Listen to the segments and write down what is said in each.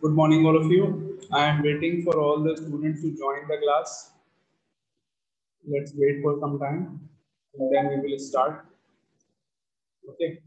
Good morning, all of you. I am waiting for all the students to join the class. Let's wait for some time and then we will start. Okay.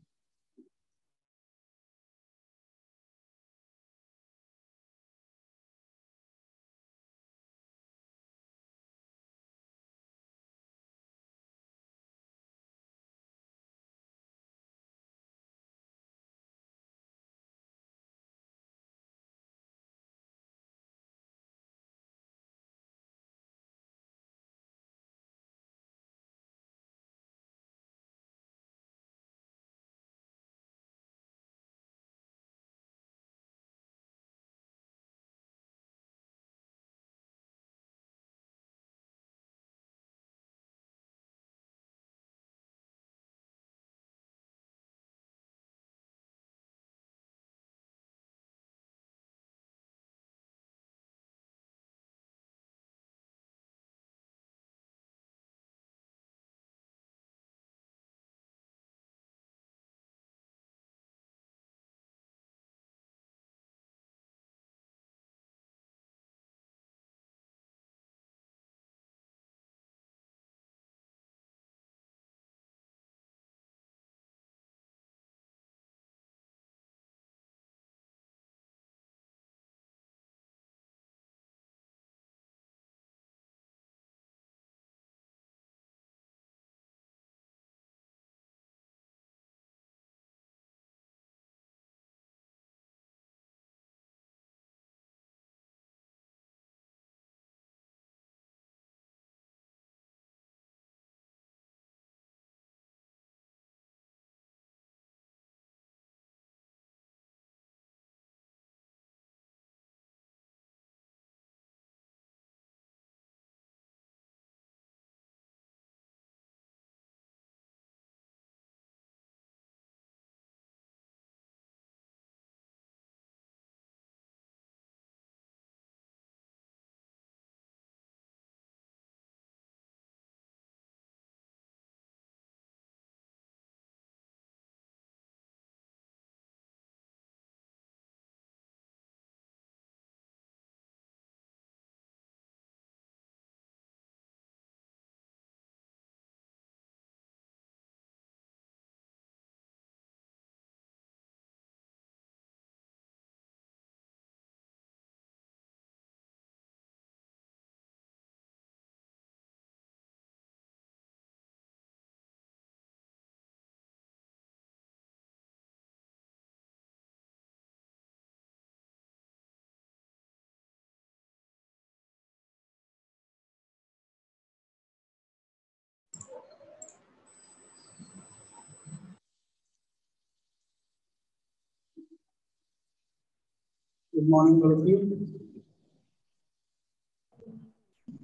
Good morning, all of you.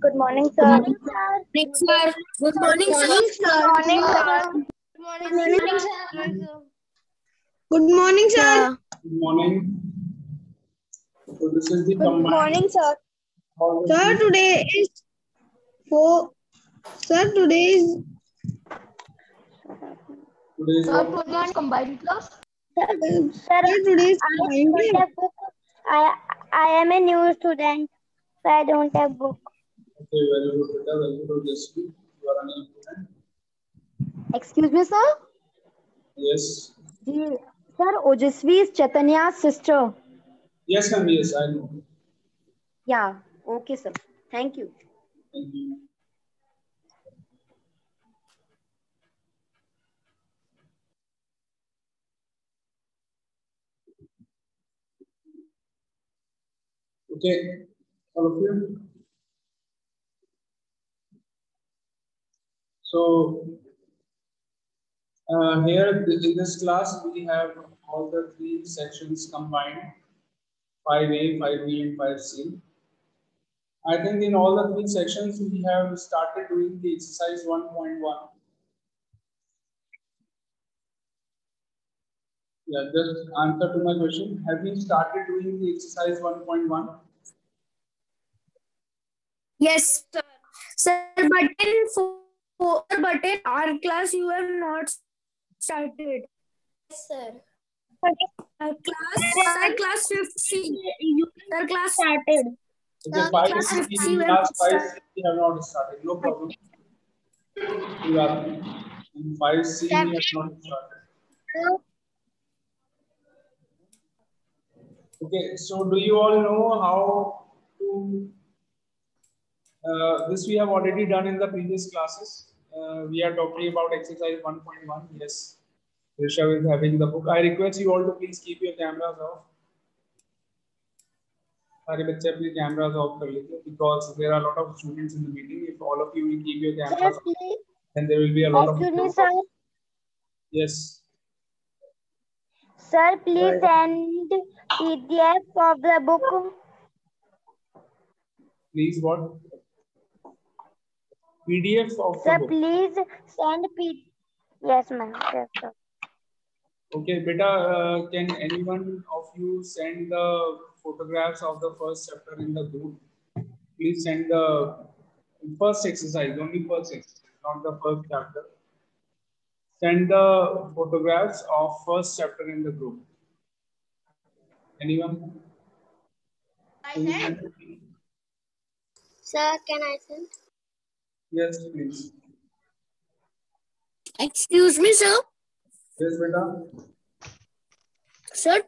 Good morning, sir. Good morning, sir. Good morning, sir. Good morning, sir. Good morning, sir. Good morning, sir. Good morning. So this is the Good combined. morning, sir. All the Sir, three- today is four. Sir, today is Today is what? Good morning, combined class. Sir, today is I combined don't day. have book. I am a new student, so I don't have book. Okay, very good, Rita. Very good, Ojasvi. You are an student. Excuse me, sir. Yes. Sir, Ojasvi is Chaitanya's sister. Yes, ma'am. Yes, I know. Yeah. Okay, sir. Thank you. Thank you. Okay, all of you. So here in this class we have all the three sections combined: 5A, 5B, and 5C. I think in all the three sections we have started doing the exercise 1.1. Yeah, just answer to my question. Have you started doing the exercise 1.1? Yes, sir. Sir, but in our class you have not started. Yes, sir. class 5th C. Sir, class Started. Okay, 5 class C, 5th C when class we 5 start. C we have not started. No problem. कोई बात नहीं. In 5 C we have not started. Okay, so do you all know how to? This we have already done in the previous classes. We are talking about exercise 1.1. Yes, Rishabh is having the book. I request you all to please keep your cameras off. सारे बच्चे अपने cameras off कर लीजिए because there are a lot of students in the meeting. If all of you will keep your Sir, cameras off, please. then there will be a lot of. Excuse me, sir. Yes. Sir, please send PDF of the book. Please what? PDF of the Sir, book. please send PDF. Yes, ma'am. Yes, sir. Okay, beta, can anyone of you send the photographs of the first chapter in the group? Please send the first exercise, only first exercise, not the first chapter. Send the photographs of first chapter in the group. Anyone? Can you send? Sir, can I send? Yes, please. Excuse me, sir. Yes, beta. Sir,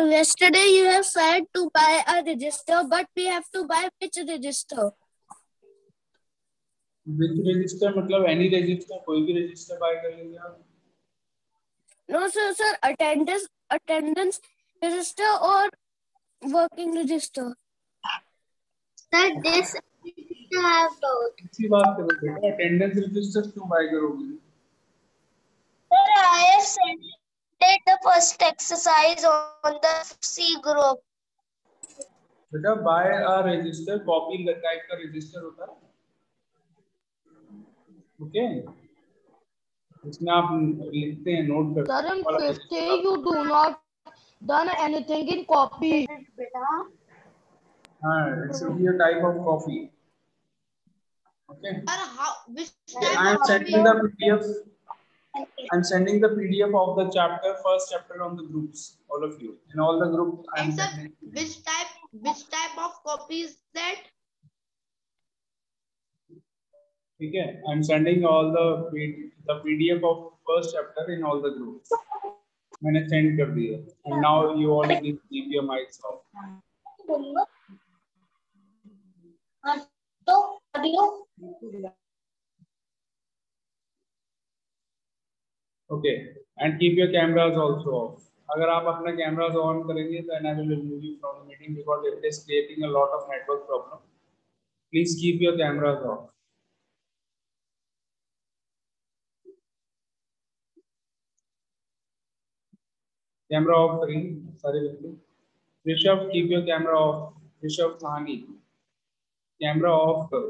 yesterday you have said to buy a register, but we have to buy which register? Which register? मतलब any register, कोई भी register buy कर लेंगे आप. No, sir, attendance register or working register? Sir, this I have doubt. इसी बात करो बेटा. Attendance register क्यों buy करोगे? Sir, I have sent the first exercise on the C group. बेटा buy a register, copy type का register होता है. ओके, इसमें आप लिखते हैं, नोट करते Sir, हैं. in 50 you do not done anything in copy. हाँ, it should be a type of copy. Okay. Okay, I am sending the PDF. I'm sending the PDF of the chapter, first chapter on the groups, all of you. In all the groups, I am sending. Which type of copy is that? Okay, I'm sending all the PDF of first chapter in all the groups. मैंने send कर दिया. And now you all please keep your mics off. Okay, and keep your cameras also off. अगर आप अपना cameras on करेंगे, then I will remove you from the meeting because it is creating a lot of network problem. Please keep your cameras off. Camera off करेंगे सारे बच्चे. Rishabh, keep your camera off. Rishabh Sahani, camera off करो.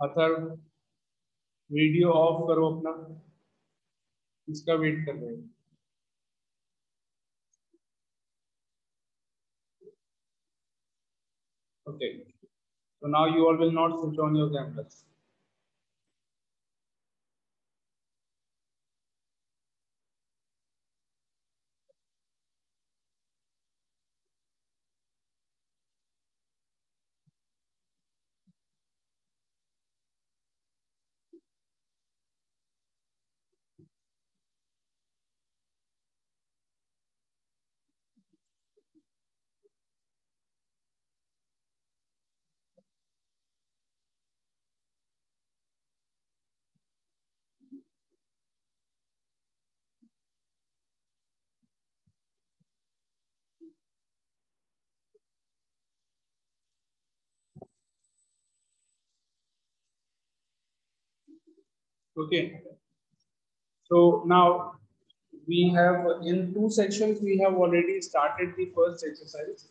Atharva video of करो अपना. इसका wait कर रहे हैं. Okay, so now you all will not switch on your cameras. Okay, so now we have in two sections we have already started the first exercise.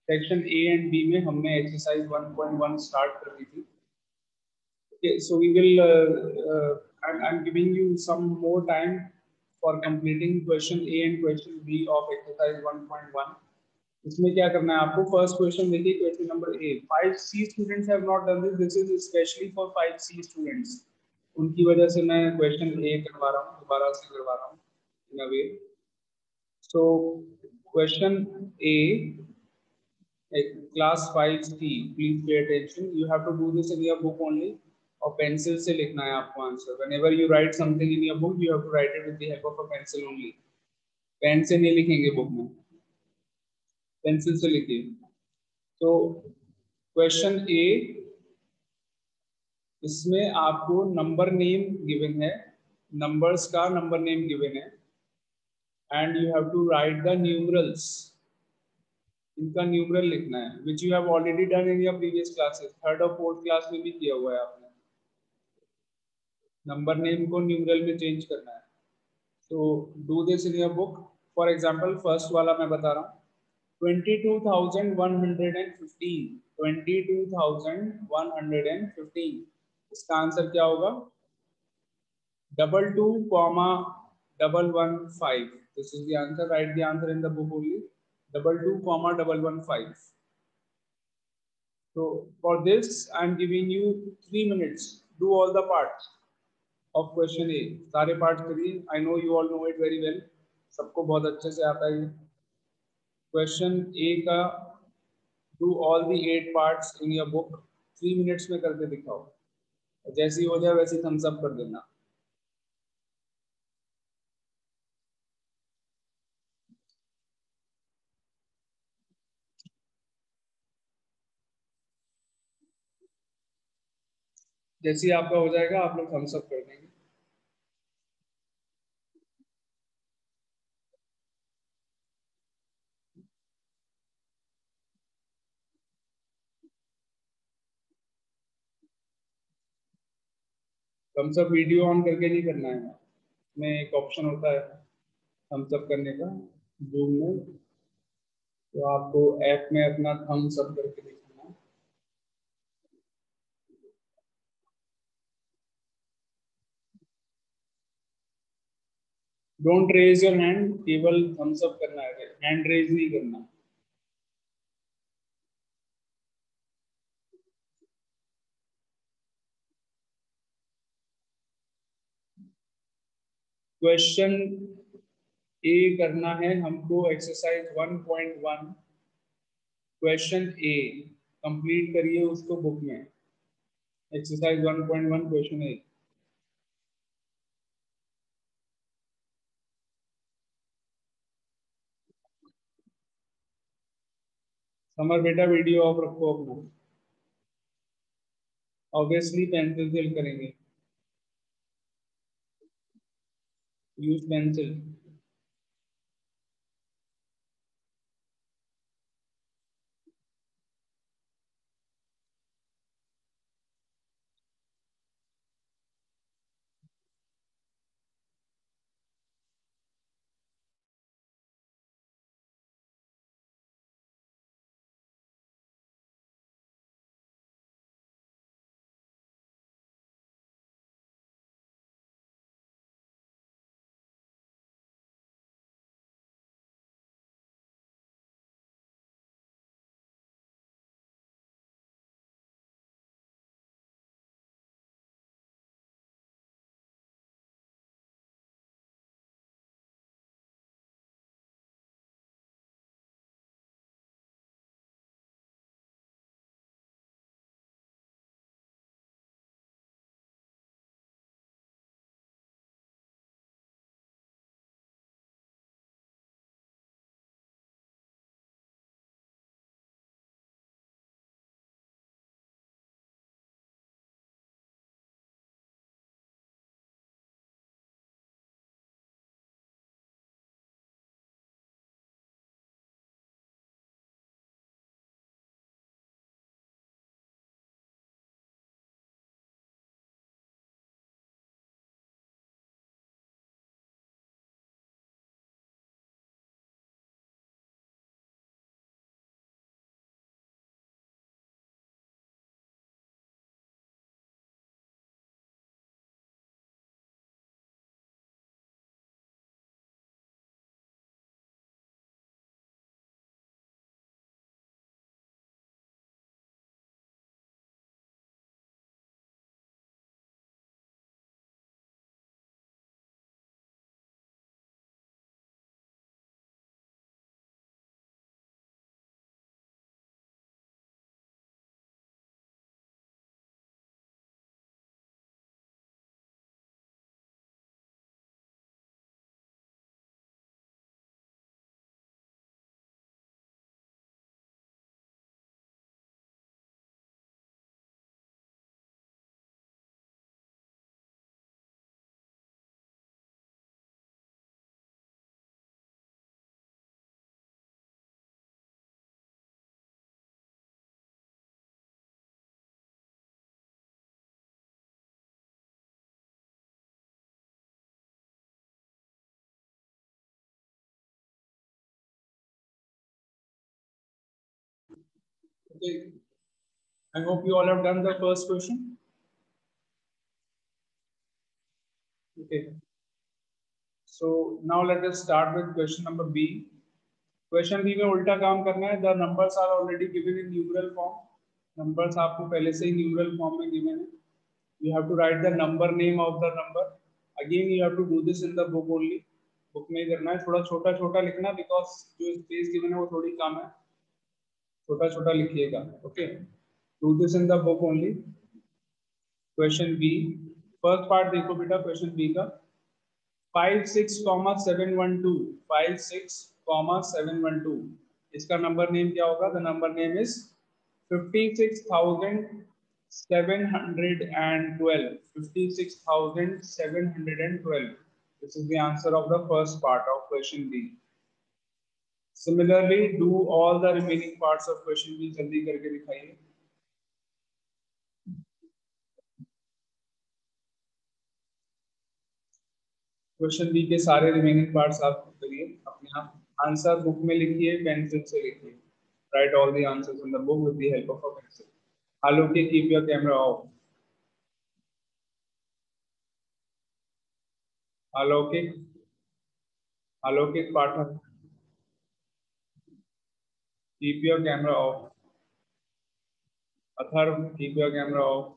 Section A and B में हमने exercise 1.1 start कर दी थी. Okay, so we will I'm giving you some more time for completing question A and question B of exercise 1.1. इसमें क्या करना है आपको? First question देखिए, question number A. 5C students have not done this. This is especially for 5C students. उनकी वजह से मैं क्वेश्चन ए करवा रहा हूँ, दोबारा से करवा रहा हूँ इन अ वे. So question A, class 5C, please pay attention. You have to do this in your book only. और पेंसिल से लिखना है आपको answer. Whenever you write something in your book, you have to write it with the help of a pencil only. Pen से नहीं लिखेंगे book में, pencil से लिखिए. तो क्वेश्चन ए, इसमें आपको नंबर नेम गिवन है, नंबर्स का नंबर नेम गिवन है, and you have to write the numerals. इनका न्यूमरल लिखना है, which you have already done in your previous classes. Third और फोर्थ क्लास में भी किया हुआ है आपने. नंबर नेम को न्यूमरल में चेंज करना है. तो do this in your book. For example first वाला मैं बता रहा हूँ, 22,115. 22,115. इसका आंसर क्या होगा? 22,115. This is the answer. Write the answer in the book only. 22,115. So for this, I am giving you 3 minutes. Do all the parts of question A. सारे part करिए. I know you all know it very well. सबको बहुत अच्छे से आता है. Question A का do all the 8 parts in your book. 3 minutes में करके दिखाओ. जैसी हो जाए वैसी thumbs up कर देना. जैसे ही आपका हो जाएगा आप लोग थम्स अप कर देंगे. थम्स अप वीडियो ऑन करके नहीं करना है. इसमें एक ऑप्शन होता है थम्स अप करने का जूम में, तो आपको ऐप में अपना थम्स अप करके दिखाना है. डोंट रेज योर हैंड, केवल थम्स अप करना है, हैंड रेज नहीं करना. क्वेश्चन ए करना है हमको, एक्सरसाइज 1.1. क्वेश्चन ए कंप्लीट करिए उसको बुक में. एक्सरसाइज 1.1 क्वेश्चन ए. समर बेटा वीडियो ऑफ रखो अपना. ऑब्वियसली पेंसिल से करेंगे. Use pencil. Okay. I hope you all have done the first question. Okay. So now let us start with question number B. Question B में उल्टा काम करना है. The numbers are already given in numeral form. Numbers आपको पहले से ही numeral form में given है. You have to write the number name of the number. Again, you have to do this in the book only. Book में ही करना है. थोड़ा छोटा छोटा लिखना because जो space given है वो थोड़ी कम है. छोटा छोटा लिखिएगा. Okay. Do this in the book only. Question B. First part देखो बेटा question B का. 56,712 56,712 इसका नंबर नेम क्या होगा? The number name is 56,712 56,712. This is the answer of the first part of question B. Similarly, do all the remaining parts of question B. जल्दी करके दिखाइए. Question B के सारे रिमेनिंग पार्ट्स आप करिए अपने आप. आंसर बुक में लिखिए, पेंसिल से लिखिए. Write all the answers in the book with the help of a pencil. Aloke, keep your camera off. Alaukik, Alaukik Pathak, keep your camera off. Atharva, keep your camera off.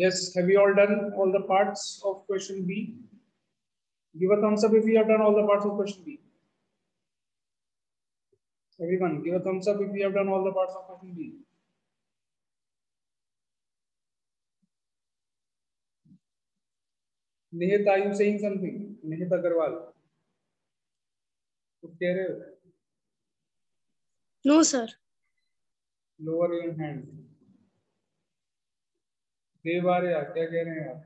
Yes, have you all done all the parts of question B? Give a thumbs up if you have done all the parts of question B. Everyone, give a thumbs up if you have done all the parts of question B. Nihit, are you saying something? Nihit Agarwal. कुछ कह रहे हो? No, sir. Lower your hand. देव आर्या, क्या कह रहे हैं आप?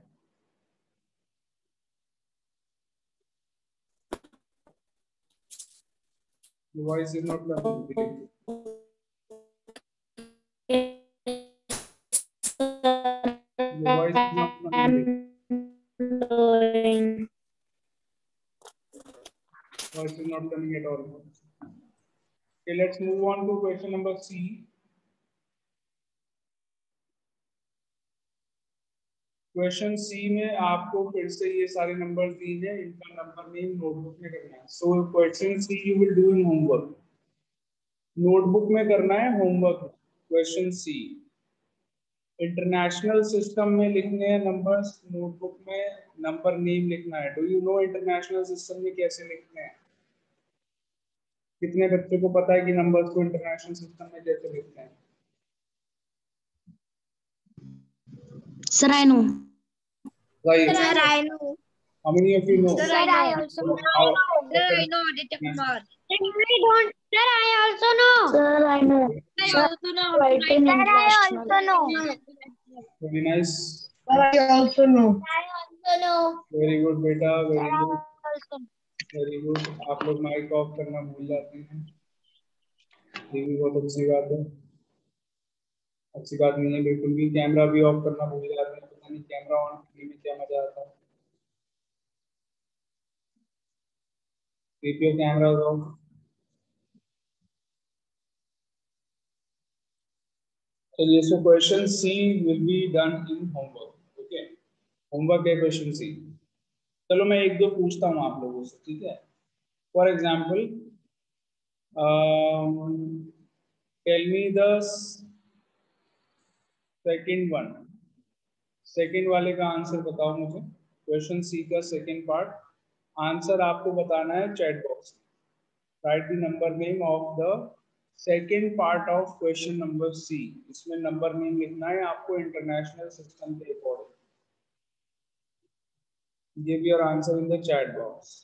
Your voice is not coming. Your voice is not coming. Voice is not coming at all. Okay, let's move on to question number C. Question C में आपको फिर से ये सारे नंबर दिए हैं, इनका नंबर नेम नोटबुक में करना है. So question C you will do in homework. Notebook में करना है homework. Question C international system में लिखने हैं नंबर्स, नोटबुक में नंबर नेम लिखना है. Do you know international system में कैसे लिखते हैं? कितने बच्चों को पता है कि नंबर्स को इंटरनेशनल सिस्टम में कैसे लिखते हैं? Sir, I know. Right. Sir, I know. How many of you know? Sir, I also know. Sir, I know Aditya Kumar. I don't. Sir, I also know. Sir, I know. I also know. Right in Sir, I international. also know. Very nice. I also know. I also know. Very good बेटा, very I good, also know. very good. आप लोग mic off करना भूल जाते हैं, ये भी बहुत अच्छी बात है. अच्छी बात नहीं है बिल्कुल भी. कैमरा भी ऑफ करना भूल जाते हैं, पता नहीं कैमरा ऑन करने में क्या मजा आता है. Keep your camera off. चलिए, so question C will be done in homework. Okay, homework है क्वेश्चन सी. चलो मैं एक दो पूछता हूँ आप लोगों से, ठीक है? For example, tell me the second one. Second वाले का आंसर बताओ मुझे. क्वेश्चन सी का सेकेंड पार्ट. आंसर आपको बताना है चैट बॉक्स में. Write the number name of the second part of question number C. इसमें नंबर नेम लिखना है आपको इंटरनेशनल सिस्टम के according. Give your answer in the chat box.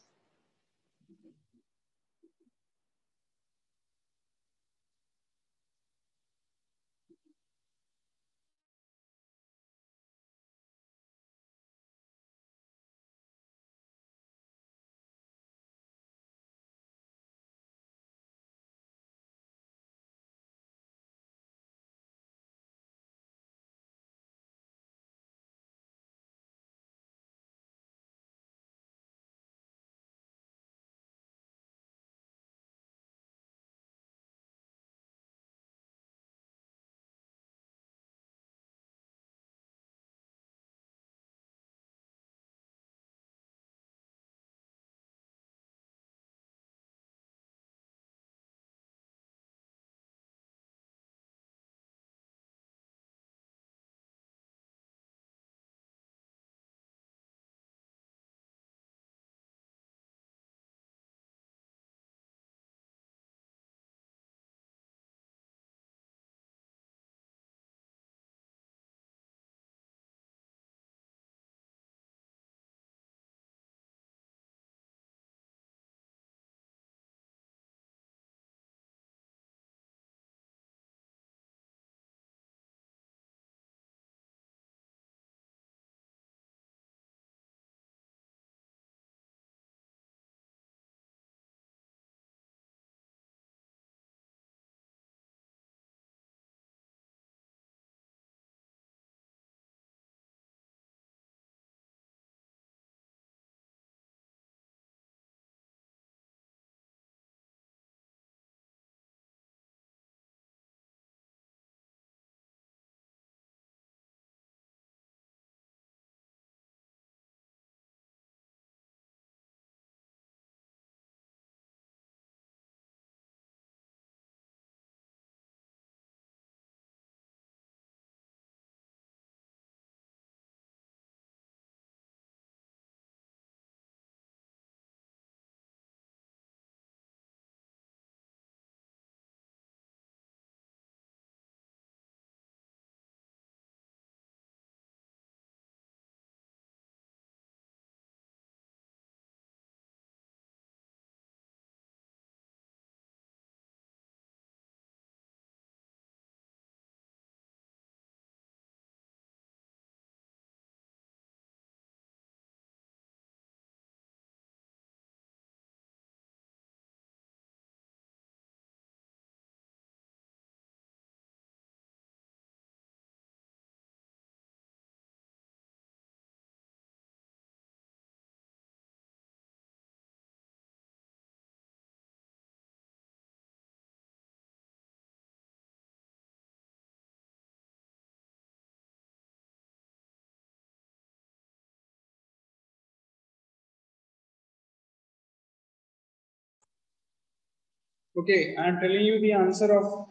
Okay, I am telling you the answer of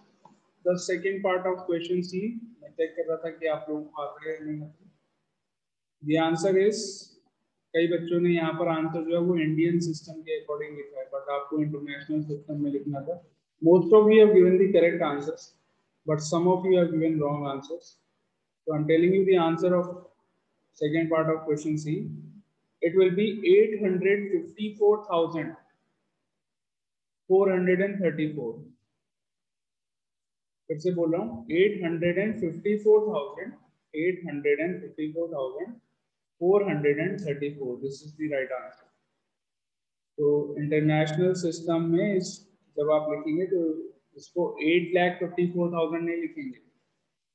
the second part of question C. मैं check कर रहा था कि आप लोग आते हैं नहीं आते. The answer is, कई बच्चों ने यहाँ पर आंसर जो है वो इंडियन सिस्टम के अकॉर्डिंग लिखा है, बट आपको इंटरनेशनल सिस्टम में लिखना था. Most of you have given the correct answers, but some of you have given wrong answers. So I'm telling you the answer of second part of question C. It will be 854,434. फिर से बोल रहा हूँ 854,434. This is the right answer. तो international system में जब आप लिखेंगे तो इसको 8,54,000 नहीं लिखेंगे.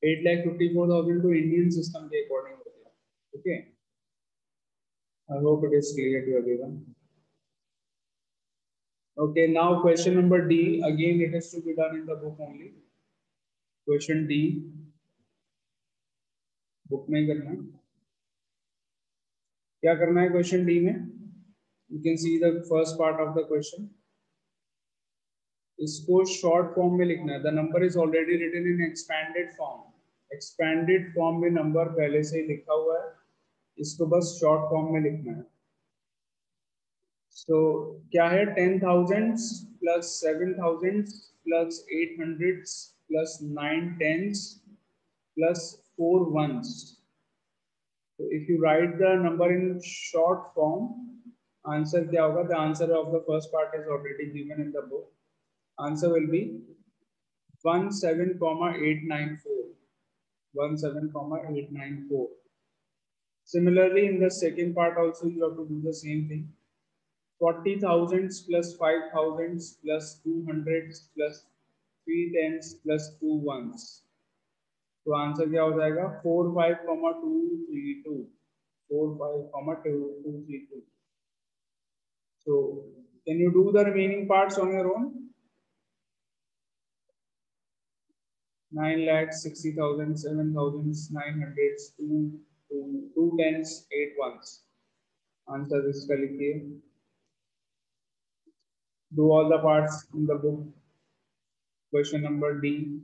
8,54,000 तो इंडियन सिस्टम के अकॉर्डिंग हो गया. Okay, I hope it is clear to everyone. Okay, now question number D. Again, it has to be done in the book only. Question D. Book में करना है. क्या करना है क्वेश्चन डी में? You can see the first part of the question. इसको short form में लिखना है. The number is already written in expanded form. Expanded form में नंबर पहले से ही लिखा हुआ है, इसको बस शॉर्ट फॉर्म में लिखना है. So क्या है? 10,000 plus 7,000 plus 800 plus 9 tens plus 4 ones. So if you write the number in short form, answer क्या होगा? The answer of the first part is already given in the book. Answer will be 17,894. 17,894. Similarly, in the second part also you have to do the same thing. 40,000 plus 5,000 plus 200 plus 3 tens plus 2 ones. तो answer क्या हो जाएगा? 45,232. 45,232. So can you do the remaining parts on your own? 9,60,000, 7,900, 2 tens, 8 ones. Answer इसका लिखिए. Do all the parts in the book. Question number D.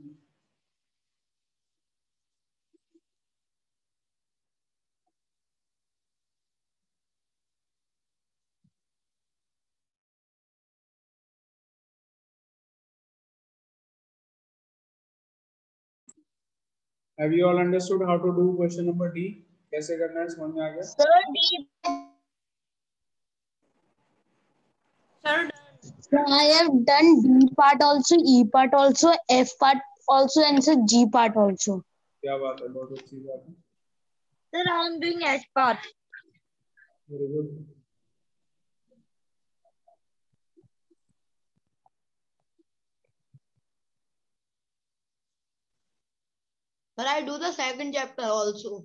Have you all understood how to do question number D? कैसे करना है समझ में आ गया? Sir, D. Sir, I have done D part also, E part also, F part also, and sir G part also. क्या बात है, बहुत अच्छी बात है. Sir, I am doing H part. Very good. But I do the second chapter also.